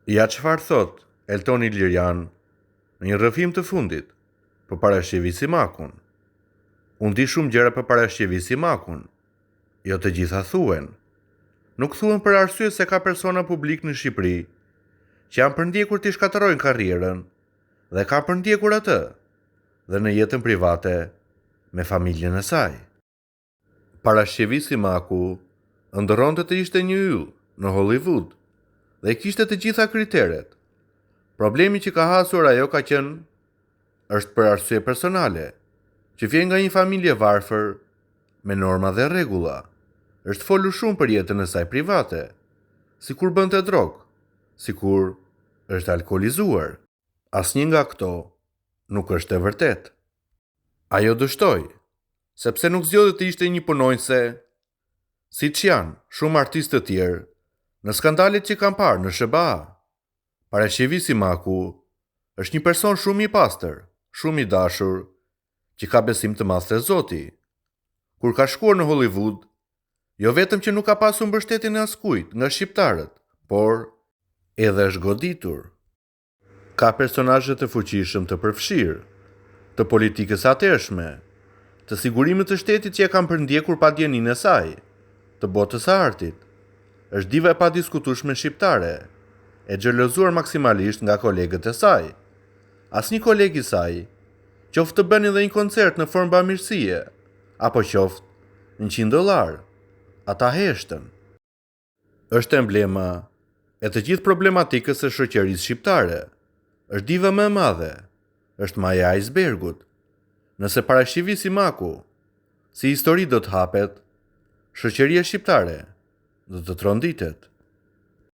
Ja çfarë thot Eltoni Lirian në një rrëfim të fundit për parashqivi Simakun. Unë di shumë gjëra për parashqivi Simakun, jo të gjitha thuen. Nuk thuen për arsye se ka persona publik në Shqipëri që janë përndjekur t'i shkatërrojnë karrierën dhe ka përndjekur atë dhe në jetën private me familjen e saj. Parashqivi Simaku ndërronte të ishte një yll në Hollywood dhe kishte të gjitha kriteret. Problemi që ka hasur ajo ka qenë është për arsye personale, që vjen nga një familje varfër me norma dhe rregulla. Është folur shumë për jetën e saj private, sikur bënte drog, sikur është alkoolizuar. Asnjë nga këto nuk është e vërtetë. Ajo dështoi, sepse nuk zgjodhi të ishte një punonjëse, siç janë shumë artistë të tjerë në skandalet që kanë parë në SBA. Parashqivi Simaku është një person shumë i pastër, shumë i dashur, që ka besim të madh te Zoti. Kur ka shkuar në Hollywood, jo vetëm që nuk ka pasur mbështetjen e askujt nga shqiptarët, por edhe është goditur. Ka personazhe të fuqishëm të përfshirë, të politikës atërshme, të sigurimit të shtetit që e kanë përndjekur padjeninë e saj, të botës së artit. Është diva e padiskutueshme shqiptare, e xhelozuar maksimalisht nga kolegët e saj. Asnjë koleg i saj, qoftë të bëni edhe një koncert në formë bamirësie, apo qoftë $100, ata heshtën. Është emblema e të gjithë problematikës së shoqërisë shqiptare. Është diva më e madhe, është maja e icebergut. Nëse parashqivi Simaku si histori do të hapet, shoqëria shqiptare do të tronditet.